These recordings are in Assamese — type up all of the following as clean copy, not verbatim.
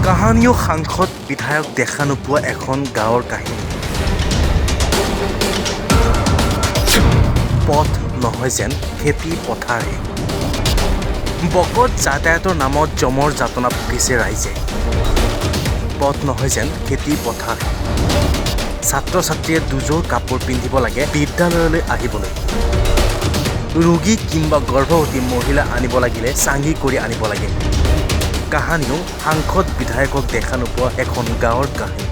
কাহানিও সাংসদ বিধায়ক দেখা নোপোৱা এখন গাঁৱৰ কাহিনী। পথ নহয় যেন খেতি পথাৰহে। বকত যাতায়াতৰ নামত জমৰ যাতনা ভুগিছে ৰাইজে। পথ নহয় যেন খেতি পথাৰহে। ছাত্ৰ ছাত্ৰীয়ে দুযোৰ কাপোৰ পিন্ধিব লাগে বিদ্যালয়লৈ আহিবলৈ। ৰোগী কিংবা গৰ্ভৱতী মহিলা আনিব লাগিলে চাঙি কৰি আনিব লাগে। কাহানিও সাংসদ বিধায়কক দেখা নোপোৱা এখন গাঁৱৰ কাহিনী।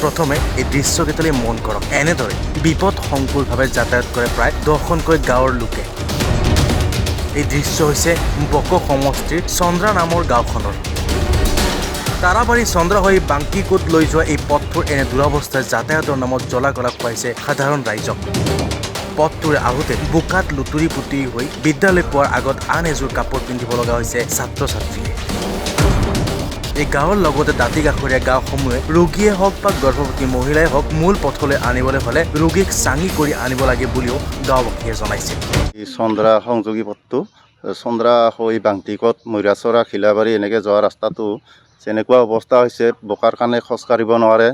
প্ৰথমে এই দৃশ্যকেইটালৈ মন কৰক। এনেদৰে বিপদ সংকুলভাৱে যাতায়াত কৰে প্ৰায় 10খনকৈ গাঁৱৰ লোকে। এই দৃশ্য হৈছে বক সমষ্টিৰ চন্দ্ৰা নামৰ গাঁওখনৰ। তাৰাবাৰী চন্দ্ৰা হৈ বাংকিকোট লৈ যোৱা এই পথটোৰ এনে দুৰৱস্থাই যাতায়াতৰ নামত জ্বলা কলা খুৱাইছে সাধাৰণ ৰাইজক। পথটোৰে আহোঁতে বোকাত লুতুৰি পুতুৰি হৈ বিদ্যালয় পোৱাৰ আগত আন এযোৰ কাপোৰ পিন্ধিব লগা হৈছে ছাত্ৰ ছাত্ৰীয়ে। এই গাঁৱৰ লগতে দাঁতি কাষৰীয়া গাঁওসমূহে ৰোগীয়ে হওক বা গৰ্ভৱতী মহিলাই হওক মূল পথলৈ আনিবলৈ হ'লে ৰোগীক চাঙি কৰি আনিব লাগে বুলিও গাঁওবাসীয়ে জনাইছে। এই চন্দ্ৰা সংযোগী পথটো চন্দ্ৰা হৈ বাংকিকোট মৈৰাচৰা খিলাবাৰী এনেকৈ যোৱা ৰাস্তাটো যেনেকুৱা অৱস্থা হৈছে বোকাৰ কাৰণে খোজকাঢ়িব নোৱাৰে।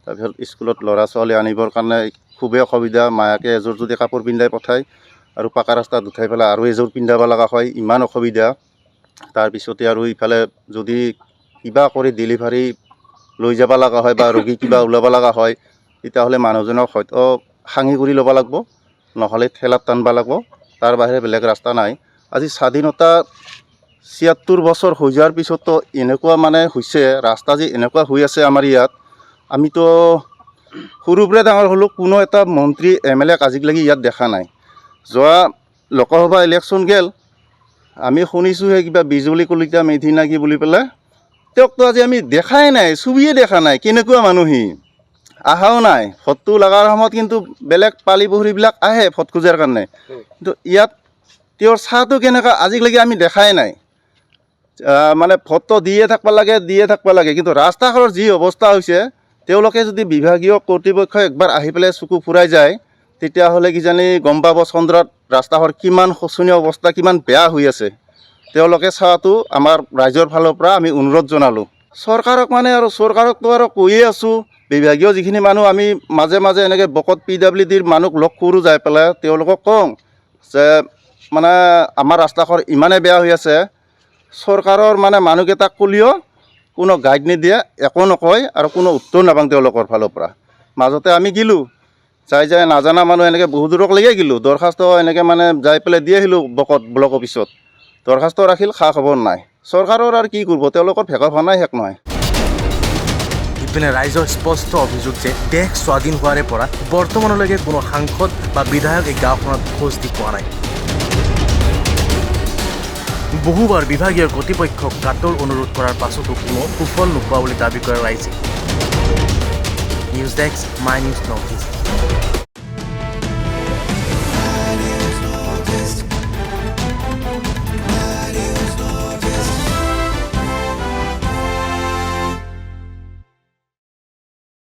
তাৰপিছত স্কুলত ল'ৰা ছোৱালী আনিবৰ কাৰণে খুবেই অসুবিধা। মায়াকে এযোৰ যদি কাপোৰ পিন্ধাই পঠায় আৰু পাকা ৰাস্তাত উঠাই পেলাই আৰু এযোৰ পিন্ধাব লগা হয়, ইমান অসুবিধা। তাৰপিছতে আৰু ইফালে যদি কিবা কৰি ডেলিভাৰী লৈ যাব লগা হয় বা ৰোগী কিবা ওলাব লগা হয়, তেতিয়াহ'লে মানুহজনক হয়তো সাঙি কৰি ল'ব লাগিব, নহ'লে ঠেলাত টানিব লাগিব। তাৰ বাহিৰে বেলেগ ৰাস্তা নাই। আজি স্বাধীনতা ৭৬ বছৰ হৈ যোৱাৰ পিছতো এনেকুৱা মানে হৈছে, ৰাস্তা যে এনেকুৱা হৈ আছে আমাৰ ইয়াত। আমিতো সৰুৰ পৰা ডাঙৰ হ'লোঁ, কোনো এটা মন্ত্ৰী MLA আজিলৈকে ইয়াত দেখা নাই। যোৱা লোকসভা ইলেকশ্যন গ'ল, আমি শুনিছোঁহে কিবা বিজুলী কলিতা মেধি না কি বুলি পেলাই। তেওঁকতো আজি আমি দেখাই নাই, ছবিয়ে দেখা নাই। কেনেকুৱা মানুহ আহাও নাই। ভোটটো লগাৰ সময়ত কিন্তু বেলেগ পালি বহুৰীবিলাক আহে ভোট খোজাৰ কাৰণে, কিন্তু ইয়াত তেওঁৰ চাহটো কেনেকুৱা আজিলৈকে আমি দেখাই নাই। মানে ভোটটো দিয়ে থাকিব লাগে, কিন্তু ৰাস্তাঘাটৰ যি অৱস্থা হৈছে, তেওঁলোকে যদি বিভাগীয় কৰ্তৃপক্ষই একবাৰ আহি পেলাই চকু ফুৰাই যায়, তেতিয়াহ'লে কিজানি গম পাব চন্দ্ৰাত ৰাস্তাঘাট কিমান শোচনীয় অৱস্থা, কিমান বেয়া হৈ আছে। তেওঁলোকে চোৱাটো আমাৰ ৰাইজৰ ফালৰ পৰা আমি অনুৰোধ জনালোঁ। চৰকাৰক চৰকাৰকতো আৰু কৈয়ে আছোঁ, বিভাগীয় যিখিনি মানুহ আমি মাজে মাজে এনেকৈ বকত PWDৰ মানুহ লগ কৰোঁ, যাই পেলাই তেওঁলোকক কওঁ যে মানে আমাৰ ৰাস্তাঘাট ইমানেই বেয়া হৈ আছে, চৰকাৰৰ মানে মানুহকেইটাক ক'লেও কোনো গাইড নিদিয়ে, একো নকয় আৰু কোনো উত্তৰ নাপাওঁ তেওঁলোকৰ ফালৰ পৰা। মাজতে আমি গ'লোঁ, যাই নাজানা মানুহ এনেকৈ বহু দূৰলৈকে গ'লোঁ, দৰখাস্ত এনেকৈ মানে যাই পেলাই দি আহিলোঁ বকত ব্লক অফিচত। দৰখাস্ত ৰাখিল, খা খবৰ নাই। চৰকাৰৰ আৰু কি কৰিব, তেওঁলোকৰ ভেকা ভানাই শেষ নহয়। ইপিনে ৰাইজৰ স্পষ্ট অভিযোগ যে দেশ স্বাধীন হোৱাৰে পৰা বৰ্তমানলৈকে কোনো সাংসদ বা বিধায়ক এই গাঁওখনত খোজ দি পোৱা নাই। বহুবাৰ বিভাগীয় কৰ্তৃপক্ষক কাটৰ অনুৰোধ কৰাৰ পাছতো কোনো সুফল নোপোৱা বুলি দাবী কৰে ৰাইজে। News desk, my news north east.